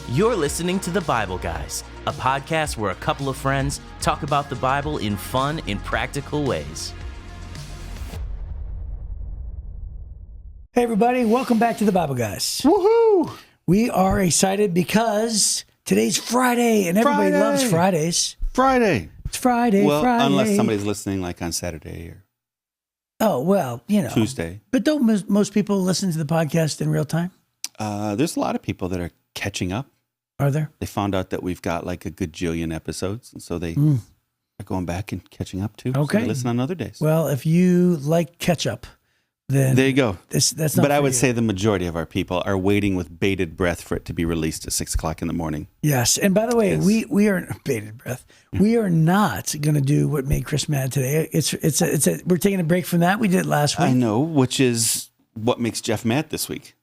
You're listening to The Bible Guys, a podcast where a couple of friends talk about the Bible in fun and practical ways. Hey everybody, welcome back to The Bible Guys. Woohoo! We are excited because today's Friday, and everybody loves Fridays. Friday. It's Friday, Well, Friday. unless somebody's listening like on Saturday or Oh, well, Tuesday. But don't most people listen to the podcast in real time? There's a lot of people that are catching up. Are there? They found out that we've got like a gajillion episodes, and so they are going back and catching up too. Okay. So they listen on other days. Well, if you like ketchup, then There you go. that's not But I for would you. say the majority of our people are waiting with bated breath for it to be released at 6 o'clock in the morning. Yes. And by the way, Yes. we are bated breath. We are not going to do what made Chris mad today. We're taking a break from that. We did it last week. I know, which is what makes Jeff mad this week.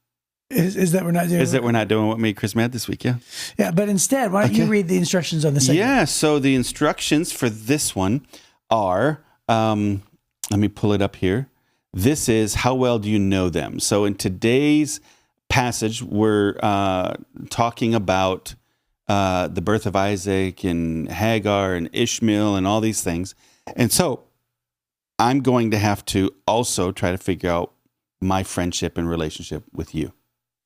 Is that we're not doing Is that we're not doing what made Chris mad this week? Yeah. Yeah, but instead, why don't you Okay. read the instructions on the segment? Yeah, so the instructions for this one are, let me pull it up here. This is how well do you know them? So in today's passage, we're talking about the birth of Isaac and Hagar and Ishmael and all these things. And so I'm going to have to also try to figure out my friendship and relationship with you.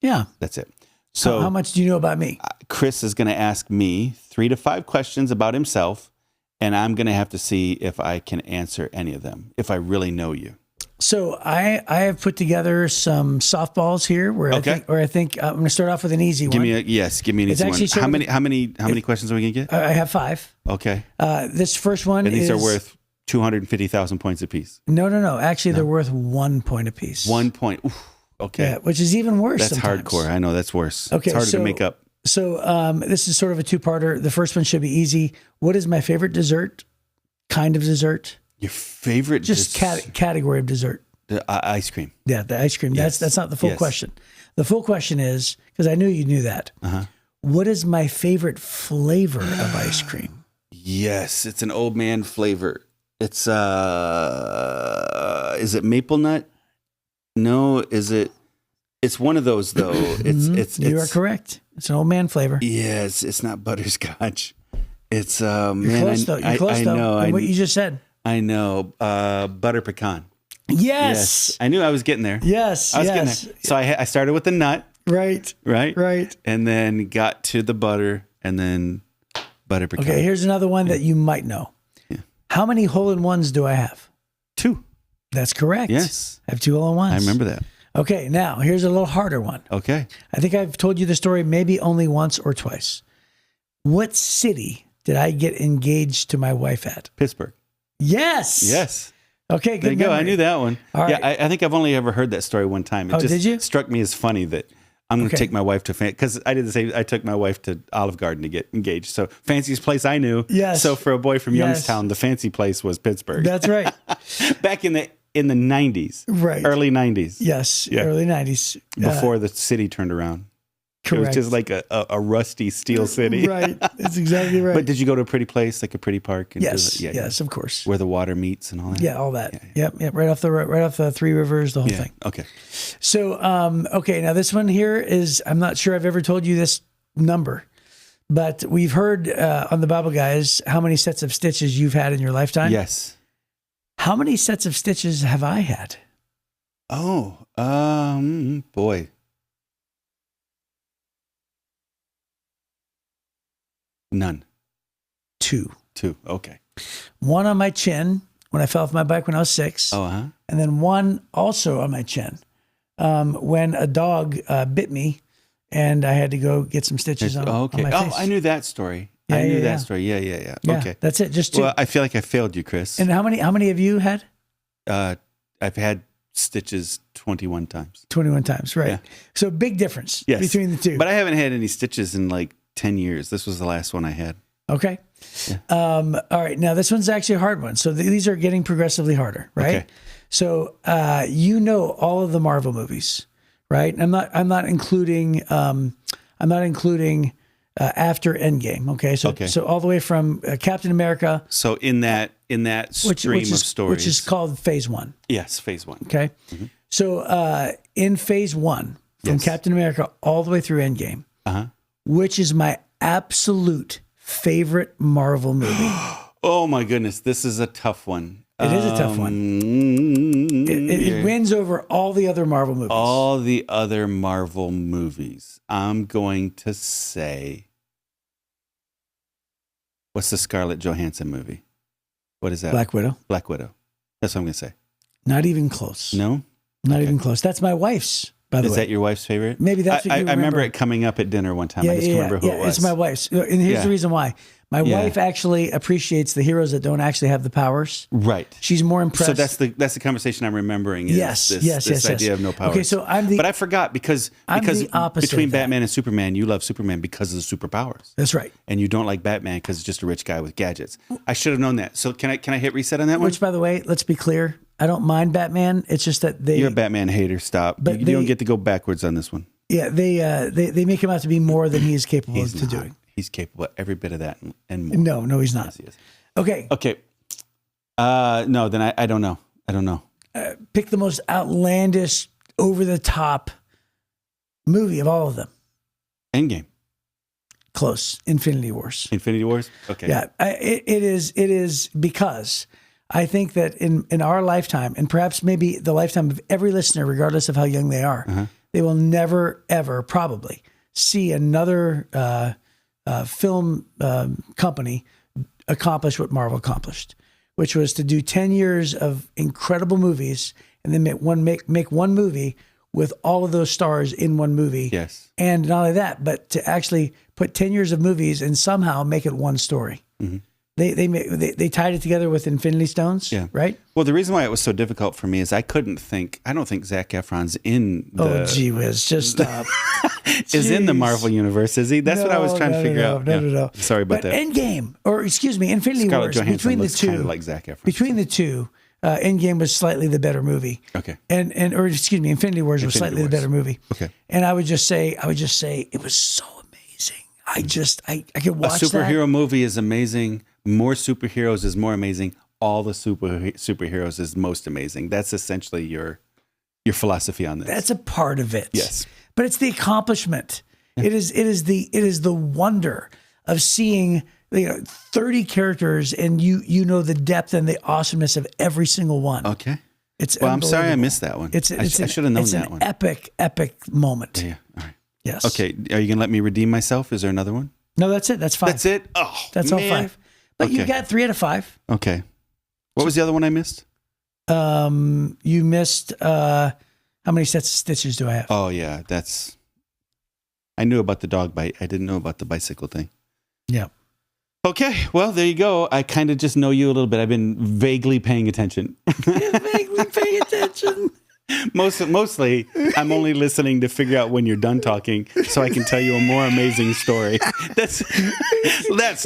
Yeah. That's it. So how much do you know about me? Chris is going to ask me 3 to 5 questions about himself, and I'm going to have to see if I can answer any of them, if I really know you. So I have put together some softballs here where Okay. I think I'm going to start off with an easy Give one. me an easy It's one. actually sort How of- many questions are we going to get? I have 5. Okay. This first one And these is are worth 250,000 points apiece. No. Actually, they're worth 1 point apiece. 1 point. Oof. Okay. Yeah, which is even worse. That's sometimes. hardcore. I know that's worse. Okay, It's harder so- to make up. So this is sort of a two-parter. The first one should be easy. What is my favorite dessert? Kind of dessert? Your favorite Just category of dessert. ice cream. Yeah, the ice cream. Yes. That's not the full Yes. question. The full question is, because I knew you knew that, what is my favorite flavor of ice cream? Yes, it's an old man flavor. It's is it maple nut? No, is it? It's one of those though. It's You are correct. It's an old man flavor. Yes, it's not butterscotch. It's You're close though. You're close though. know. And what you just said. I know. Butter pecan. Yes. I knew I was getting there. Yes. I was getting there. So I started with the nut, Right. right, and then got to the butter, and then butter pecan. Okay. Here's another one that you might know. Yeah. How many hole-in-ones do I have? 2. That's correct. Yes. I have 2 hole-in-ones. I remember that. Okay. Now here's a little harder one. Okay. I think I've told you the story maybe only once or twice. What city did I get engaged to my wife at? Pittsburgh. Yes. Yes. Okay, good There you go. I memory. knew that one. All yeah, right. I think I've only ever heard that story one time. It Oh, just did you? struck me as funny that I'm going to Okay. take my wife to because I did the same. I took my wife to Olive Garden to get engaged. So fanciest place I knew. Yes. So for a boy from Yes. Youngstown, the fancy place was Pittsburgh. That's right. Back in the 90s, Right. early 90s. Yes. Yeah. Early 90s. Before the city turned around. Correct. It was just like a rusty steel city. Right. That's exactly right. But did you go to a pretty place, like a pretty park? And yes. Yeah, Yes, of course. Where the water meets and all that? Yeah, all that. Yep. Right off the Three Rivers, the whole Yeah. thing. Okay. So, okay, now this one here is, I'm not sure I've ever told you this number, but we've heard on the Bible Guys how many sets of stitches you've had in your lifetime. Yes. How many sets of stitches have I had? Oh, boy. None. 2. 2. Okay. One on my chin when I fell off my bike when I was 6. Oh, huh? And then one also on my chin when a dog bit me and I had to go get some stitches on, okay. on my face. I knew that story. Yeah, I knew yeah, that yeah. story. Yeah. Yeah, Okay. that's it. Just 2. Well, I feel like I failed you, Chris. And how many have you had? I've had stitches 21 times. 21 times, right? Yeah. So big difference Yes. between the 2. But I haven't had any stitches in like 10 years. This was the last one I had. Okay. All right. Now this one's actually a hard one. So these are getting progressively harder, right? Okay. So you know all of the Marvel movies, right? I'm not including after Endgame. Okay. So all the way from Captain America. So in that stream of stories, which is called Phase 1. yes, Phase 1. Okay. Mm-hmm. So in Phase 1, from Yes. Captain America all the way through Endgame, which is my absolute favorite Marvel movie. Oh my goodness, this is a tough one. It is a tough one. It wins over all the other Marvel movies. All the other Marvel movies. I'm going to say, what's the Scarlett Johansson movie? What is that? Black Widow. Black Widow. That's what I'm going to say. Not even close. No? Not even close. That's my wife's, by the way. Is that your wife's favorite? Maybe that's what you I remember it coming up at dinner one time. I just can't remember who it was. It's my wife's. And here's the reason why. My wife actually appreciates the heroes that don't actually have the powers. Right. She's more impressed. So that's the conversation I'm remembering. Yes. This idea of no powers. Okay, so but I forgot because the opposite between of that. Batman and Superman, you love Superman because of the superpowers. That's right. And you don't like Batman because it's just a rich guy with gadgets. I should have known that. So can I hit reset on that one? Which, by the way, let's be clear, I don't mind Batman. It's just that you're a Batman hater. Stop. But you don't get to go backwards on this one. Yeah, they make him out to be more than he is capable of doing. He's capable of every bit of that and more. No, he's not. Yes, he is. Okay. No, then I don't know. I don't know. Pick the most outlandish, over-the-top movie of all of them. Endgame. Close. Infinity Wars. Infinity Wars? Okay. Yeah, it is because I think that in our lifetime, and perhaps maybe the lifetime of every listener, regardless of how young they are, they will never, ever probably see another film company accomplish what Marvel accomplished, which was to do 10 years of incredible movies and then make one movie with all of those stars in one movie. Yes. And not only that, but to actually put 10 years of movies and somehow make it one story. Mm-hmm. They tied it together with Infinity Stones, right? Well, the reason why it was so difficult for me is I don't think Zac Efron's in the... Oh, gee whiz, just stop. Is in the Marvel universe, is he? That's what I was trying to figure out. No. Sorry about that. Endgame, or excuse me, Infinity Scarlett Wars, Johansson between the looks two, kind of like Zac Efron. Between the two, Endgame was slightly the better movie. Okay. Or excuse me, Infinity Wars was slightly the better movie. Okay. And I would just say it was so amazing. I could watch a superhero movie is amazing. More superheroes is more amazing. All the superheroes is most amazing. That's essentially your philosophy on this. That's a part of it. Yes. But it's the accomplishment. It is the wonder of seeing 30 characters and you know the depth and the awesomeness of every single one. Okay. Well, I'm sorry I missed that one. I should have known that one. It's an epic moment. Yeah. All right. Yes. Okay. Are you going to let me redeem myself? Is there another one? No, that's it. That's 5. That's it? Oh, that's man. all 5. But you got 3 out of 5. Okay. What was the other one I missed? You missed, how many sets of stitches do I have? Oh, yeah. I knew about the dog bite. I didn't know about the bicycle thing. Yeah. Okay. Well, there you go. I kind of just know you a little bit. I've been vaguely paying attention. Vaguely paying attention. Mostly, I'm only listening to figure out when you're done talking so I can tell you a more amazing story. That's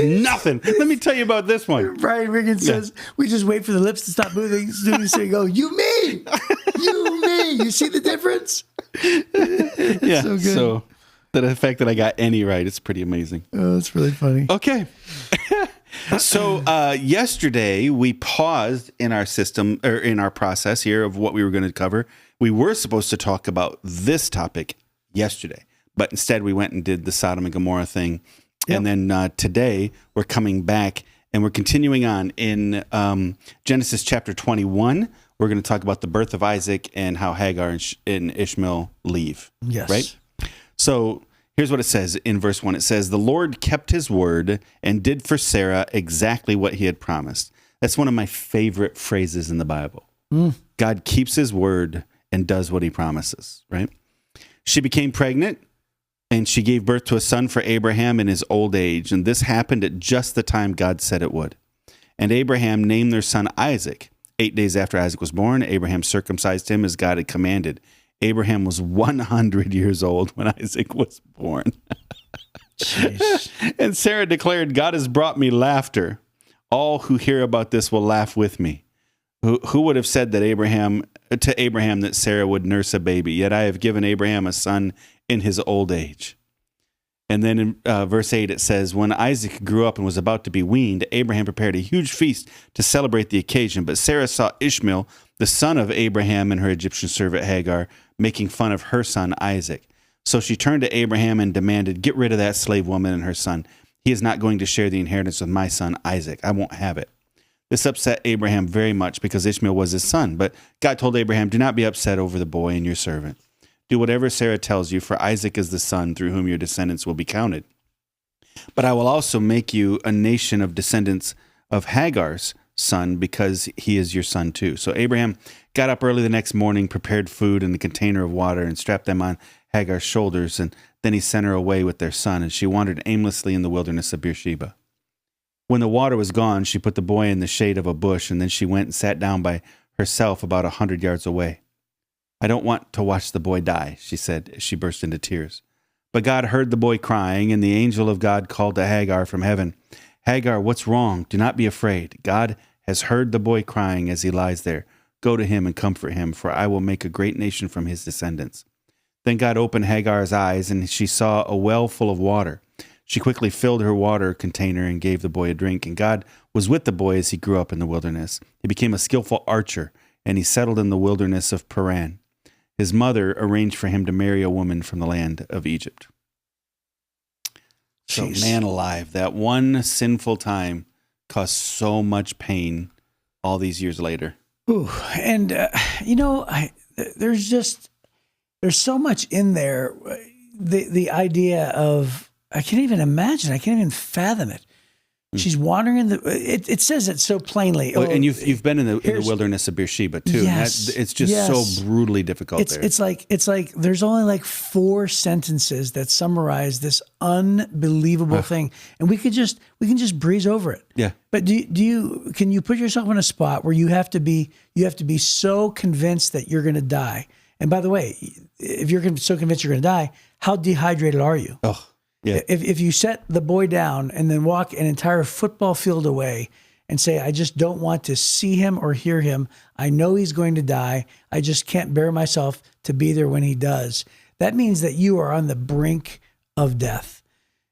nothing. Let me tell you about this one. Brian Riggins says, we just wait for the lips to stop moving. So you go, you me. You see the difference? Yeah. So good. So the fact that I got any right, it's pretty amazing. Oh, that's really funny. Okay. So yesterday we paused in our system or in our process here of what we were going to cover. We were supposed to talk about this topic yesterday, but instead we went and did the Sodom and Gomorrah thing. Yep. And then today we're coming back and we're continuing on in Genesis chapter 21. We're going to talk about the birth of Isaac and how Hagar and Ishmael leave. Yes. Right? So here's what it says in verse 1. It says, the Lord kept his word and did for Sarah exactly what he had promised. That's one of my favorite phrases in the Bible. God keeps his word and does what he promises, right? She became pregnant and she gave birth to a son for Abraham in his old age. And this happened at just the time God said it would. And Abraham named their son Isaac. 8 days after Isaac was born, Abraham circumcised him as God had commanded. Abraham was 100 years old when Isaac was born. And Sarah declared, God has brought me laughter. All who hear about this will laugh with me. Who would have said that Abraham that Sarah would nurse a baby? Yet I have given Abraham a son in his old age. And then in verse 8 it says, when Isaac grew up and was about to be weaned, Abraham prepared a huge feast to celebrate the occasion. But Sarah saw Ishmael, the son of Abraham, and her Egyptian servant Hagar, making fun of her son Isaac. So she turned to Abraham and demanded, "Get rid of that slave woman and her son. He is not going to share the inheritance with my son Isaac. I won't have it." This upset Abraham very much because Ishmael was his son. But God told Abraham, "Do not be upset over the boy and your servant. Do whatever Sarah tells you, for Isaac is the son through whom your descendants will be counted. But I will also make you a nation of descendants of Hagar's son, because he is your son too." So Abraham got up early the next morning, prepared food and a container of water, and strapped them on Hagar's shoulders. And then he sent her away with their son, and she wandered aimlessly in the wilderness of Beersheba. When the water was gone, she put the boy in the shade of a bush, and then she went and sat down by herself about 100 yards away. "I don't want to watch the boy die," she said as she burst into tears. But God heard the boy crying, and the angel of God called to Hagar from heaven, "Hagar, what's wrong? Do not be afraid. God has heard the boy crying as he lies there. Go to him and comfort him, for I will make a great nation from his descendants." Then God opened Hagar's eyes, and she saw a well full of water. She quickly filled her water container and gave the boy a drink. And God was with the boy as he grew up in the wilderness. He became a skillful archer, and he settled in the wilderness of Paran. His mother arranged for him to marry a woman from the land of Egypt. So, Jeez. man alive, that one sinful time caused so much pain all these years later. Ooh, and there's so much in there. The idea of, I can't even imagine. I can't even fathom it. She's wandering in the. It says it so plainly. Well, and you've been in the wilderness of Beersheba too. Yes, and it's just so brutally difficult there. It's like there's only like 4 sentences that summarize this unbelievable thing, and we can just breeze over it. Yeah. But can you put yourself in a spot where you have to be so convinced that you're going to die? And by the way, if you're so convinced you're going to die, how dehydrated are you? Oh. Yeah. If you set the boy down and then walk an entire football field away and say, "I just don't want to see him or hear him. I know he's going to die. I just can't bear myself to be there when he does," that means that you are on the brink of death.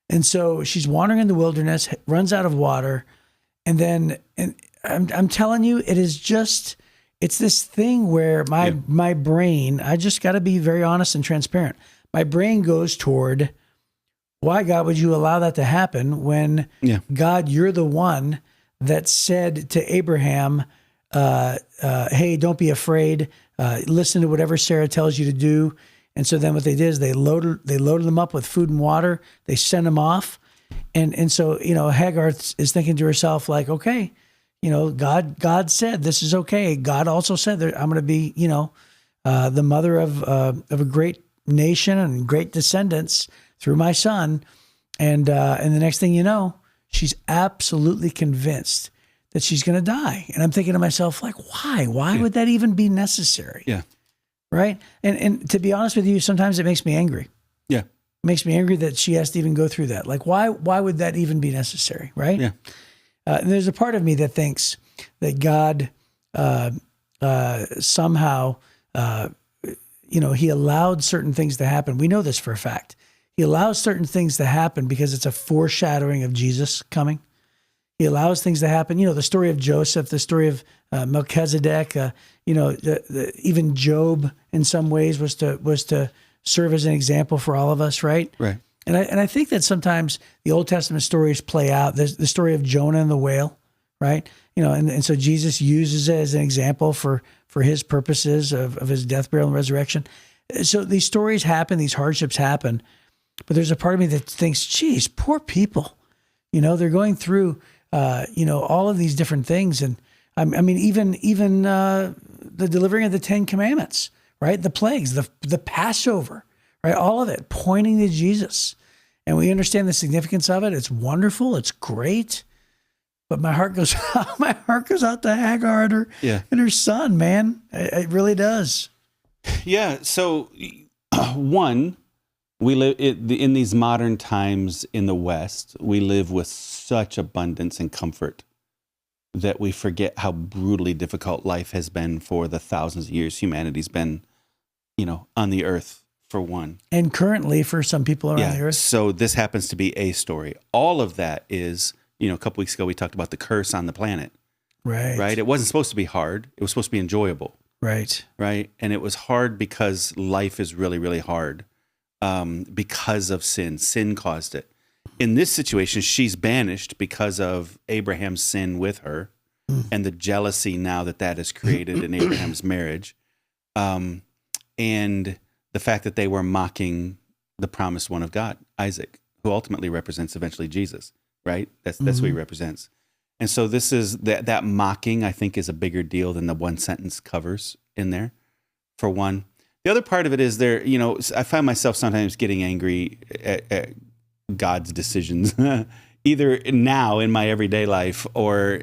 And so she's wandering in the wilderness, runs out of water, and I'm telling you, it's this thing where my brain, I just got to be very honest and transparent. My brain goes toward, why, God, would you allow that to happen when, God, you're the one that said to Abraham, "Hey, don't be afraid. Listen to whatever Sarah tells you to do." And so then what they did is they loaded them up with food and water. They sent them off. And so, Hagar is thinking to herself, like, okay, God said this is okay. God also said that I'm going to be, the mother of a great nation and great descendants through my son. And the next thing you know, she's absolutely convinced that she's going to die. And I'm thinking to myself, like, why? Why would that even be necessary? Yeah. Right? And to be honest with you, sometimes it makes me angry. Yeah. It makes me angry that she has to even go through that. Like, why would that even be necessary? Right? Yeah. And there's a part of me that thinks that God somehow, he allowed certain things to happen. We know this for a fact. He allows certain things to happen because it's a foreshadowing of Jesus coming. He allows things to happen. The story of Joseph, the story of Melchizedek, even Job in some ways was to serve as an example for all of us, right? Right. And I think that sometimes the Old Testament stories play out. There's the story of Jonah and the whale, right? And so Jesus uses it as an example for his purposes of his death, burial, and resurrection. So these stories happen, these hardships happen, but there's a part of me that thinks, geez, poor people. They're going through, all of these different things. And I mean, even the delivering of the 10 Commandments, right? The plagues, the Passover, right? All of it pointing to Jesus. And we understand the significance of it. It's wonderful. It's great. But my heart goes out to Hagar and her son, man. It really does. Yeah. So, one, we live in these modern times in the West. We live with such abundance and comfort that we forget how brutally difficult life has been for the thousands of years humanity's been, on the earth, for one. And currently for some people around the earth. So this happens to be a story. All of that is, a couple weeks ago we talked about the curse on the planet. Right. Right? It wasn't supposed to be hard. It was supposed to be enjoyable. Right. Right? And it was hard because life is really, really hard. because of sin. Sin caused it. In this situation, she's banished because of Abraham's sin with her and the jealousy now that has created in Abraham's marriage. And the fact that they were mocking the promised one of God, Isaac, who ultimately represents eventually Jesus, right? That's who he represents. And so this is that mocking, I think, is a bigger deal than the one sentence covers in there, for one. The other part of it is there, I find myself sometimes getting angry at God's decisions, either now in my everyday life or,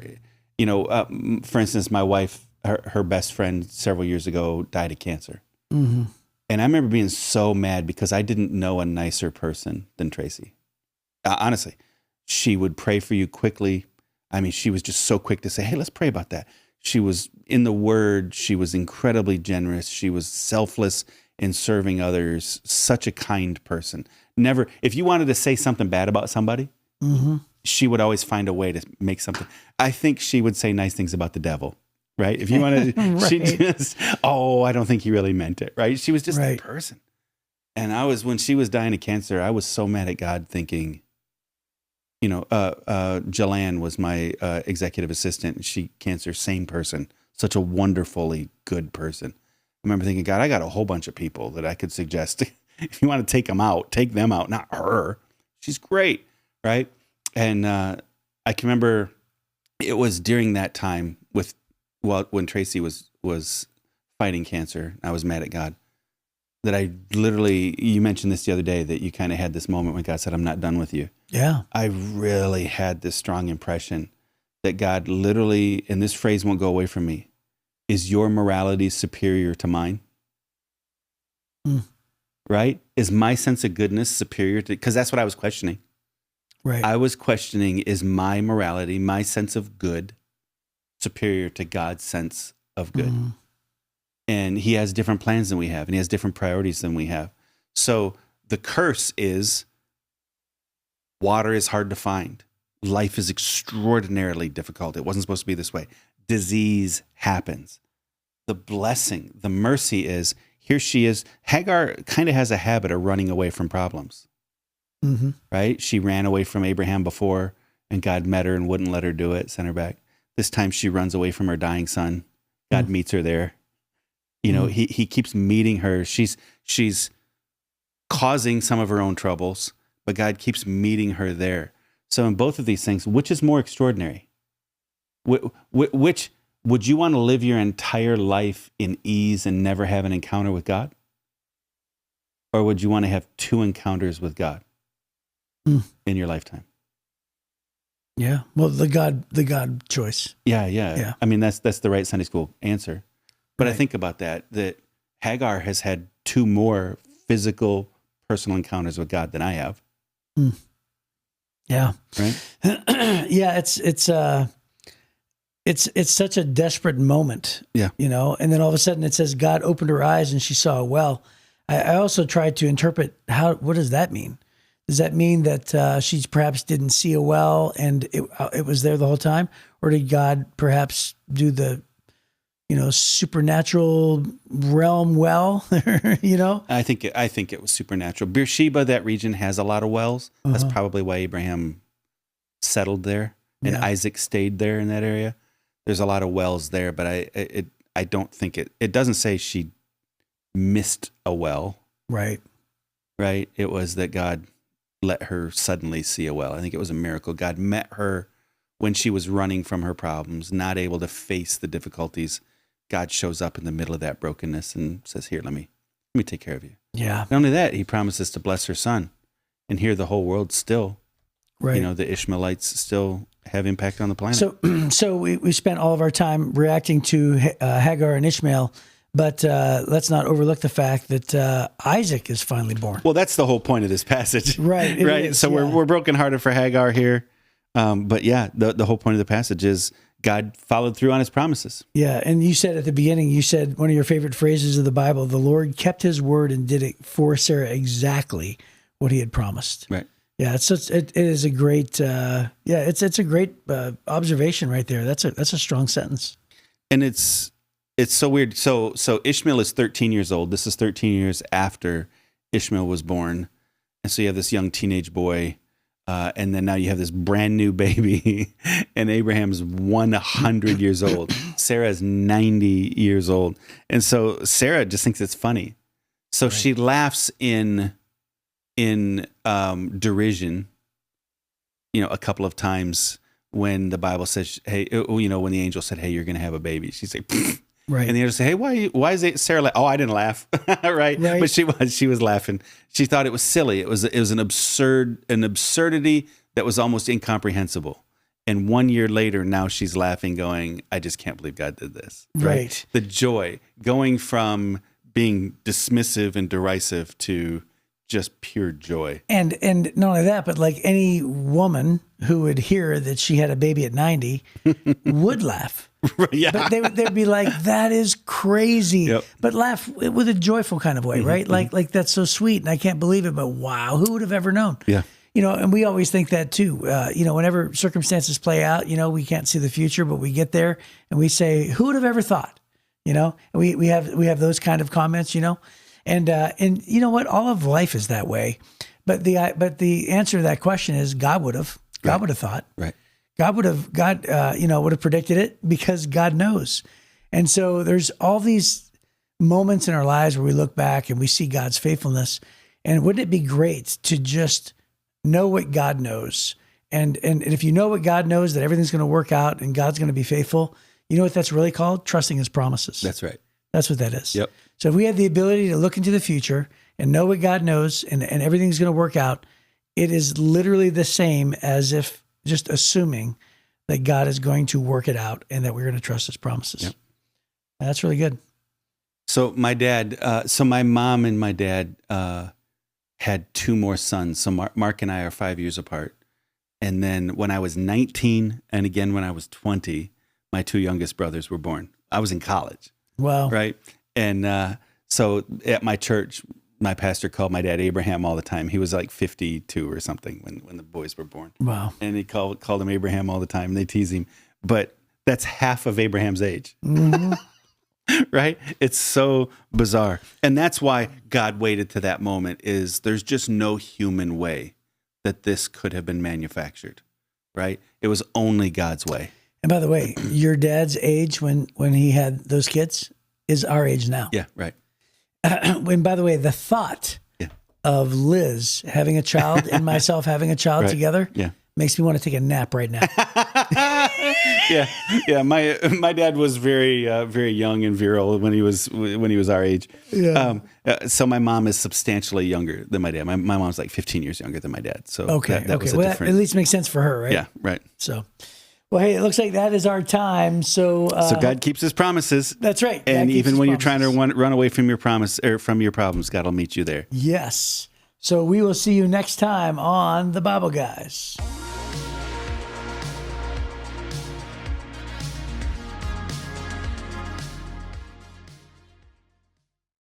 for instance, my wife, her best friend several years ago died of cancer. Mm-hmm. And I remember being so mad because I didn't know a nicer person than Tracy. Honestly, she would pray for you quickly. I mean, she was just so quick to say, hey, let's pray about that. She was in the Word. She was incredibly generous. She was selfless in serving others. Such a kind person. Never, if you wanted to say something bad about somebody, she would always find a way to make something. I think she would say nice things about the devil, right? If you wanted, right. She just, I don't think he really meant it, right? She was just that person. And when she was dying of cancer, I was so mad at God thinking, Jelan was my executive assistant. She cancer, same person, such a wonderfully good person. I remember thinking, God, I got a whole bunch of people that I could suggest. If you want to take them out, not her. She's great, right? And I can remember it was during that time when Tracy was fighting cancer. I was mad at God that I literally, you mentioned this the other day, that you kind of had this moment when God said, I'm not done with you. Yeah. I really had this strong impression that God literally, and this phrase won't go away from me, is your morality superior to mine? Right? Is my sense of goodness superior to, because that's what I was questioning. Right. I was questioning, is my morality, my sense of good, superior to God's sense of good? And he has different plans than we have, and he has different priorities than we have. So the curse is water is hard to find. Life is extraordinarily difficult. It wasn't supposed to be this way. Disease happens. The blessing, the mercy is, here she is. Hagar kind of has a habit of running away from problems, right? She ran away from Abraham before, and God met her and wouldn't let her do it, sent her back. This time she runs away from her dying son. God meets her there. He keeps meeting her. She's causing some of her own troubles, but God keeps meeting her there. So in both of these things, which is more extraordinary? Which would you want to live your entire life in ease and never have an encounter with God? Or would you want to have 2 encounters with God in your lifetime? Yeah. Well, the God choice. Yeah. I mean, that's the right Sunday school answer. But I think about that Hagar has had 2 more physical, personal encounters with God than I have. Yeah. Right? Yeah. It's such a desperate moment. Yeah. And then all of a sudden it says God opened her eyes and she saw a well. I also tried to interpret what does that mean? Does that mean that she perhaps didn't see a well and it was there the whole time? Or did God perhaps do the, supernatural realm well, I think it was supernatural. Beersheba, that region, has a lot of wells. That's probably why Abraham settled there and Isaac stayed there in that area. There's a lot of wells there, but I don't think it doesn't say she missed a well. Right. Right. It was that God let her suddenly see a well. I think it was a miracle. God met her when she was running from her problems, not able to face the difficulties. God shows up in the middle of that brokenness and says, here, let me take care of you. Yeah. Not only that, he promises to bless her son. And here the whole world still, right. The Ishmaelites still have impact on the planet. So we spent all of our time reacting to Hagar and Ishmael, but let's not overlook the fact that Isaac is finally born. Well, that's the whole point of this passage. Right. Right. So we're brokenhearted for Hagar here. But the whole point of the passage is God followed through on his promises. Yeah. And you said at the beginning, one of your favorite phrases of the Bible, the Lord kept his word and did it for Sarah exactly what he had promised. Right. Yeah. It is a great, it's a great observation right there. That's a strong sentence. And it's so weird. So Ishmael is 13 years old. This is 13 years after Ishmael was born. And so you have this young teenage boy, and then now you have this brand new baby, and Abraham's 100 years old. Sarah's 90 years old. And so Sarah just thinks it's funny. So she laughs in derision, a couple of times when the Bible says, hey, when the angel said, hey, you're going to have a baby. She's like, pfft. Right. And the angel say, hey, why is it Sarah? Oh, I didn't laugh. right. But she was laughing. She thought it was silly. It was an absurdity that was almost incomprehensible. And 1 year later, now she's laughing, going, I just can't believe God did this. Right. The joy going from being dismissive and derisive to just pure joy. And not only that, but like any woman who would hear that she had a baby at 90 would laugh. Yeah. But they'd be like, that is crazy. Yep. But laugh with a joyful kind of way, right? Like that's so sweet and I can't believe it, but wow, who would have ever known? Yeah. And we always think that too. Whenever circumstances play out, we can't see the future, but we get there and we say, who would have ever thought? And we have those kind of comments, And you know what? All of life is that way. But the answer to that question is God would have. God would have thought. Right. God would have predicted it because God knows. And so there's all these moments in our lives where we look back and we see God's faithfulness. And wouldn't it be great to just know what God knows? And if you know what God knows, that everything's going to work out and God's going to be faithful, you know what that's really called? Trusting his promises. That's right. That's what that is. Yep. So if we have the ability to look into the future and know what God knows and everything's going to work out, it is literally the same as if just assuming that God is going to work it out and that we're going to trust his promises. Yep. And that's really good. So my mom and my dad had two more sons. So Mark and I are 5 years apart. And then when I was 19 and again when I was 20, my two youngest brothers were born. I was in college. Wow. Right. And so at my church, my pastor called my dad Abraham all the time. He was like 52 or something when the boys were born. Wow. And he called him Abraham all the time. And they tease him. But that's half of Abraham's age. Mm-hmm. Right? It's so bizarre. And that's why God waited to that moment, is there's just no human way that this could have been manufactured. Right? It was only God's way. And by the way, your dad's age when he had those kids is our age now. Yeah, right. And by the way, the thought of Liz having a child and myself having a child together makes me want to take a nap right now. Yeah. My dad was very very young and virile when he was our age. Yeah. So my mom is substantially younger than my dad. My mom's like 15 years younger than my dad. So that was that at least makes sense for her, right? Yeah, right. So. Well, hey, it looks like that is our time. So God keeps his promises. That's right. And even when you're trying to run away from your promise or from your problems, God will meet you there. Yes. So we will see you next time on The Bible Guys.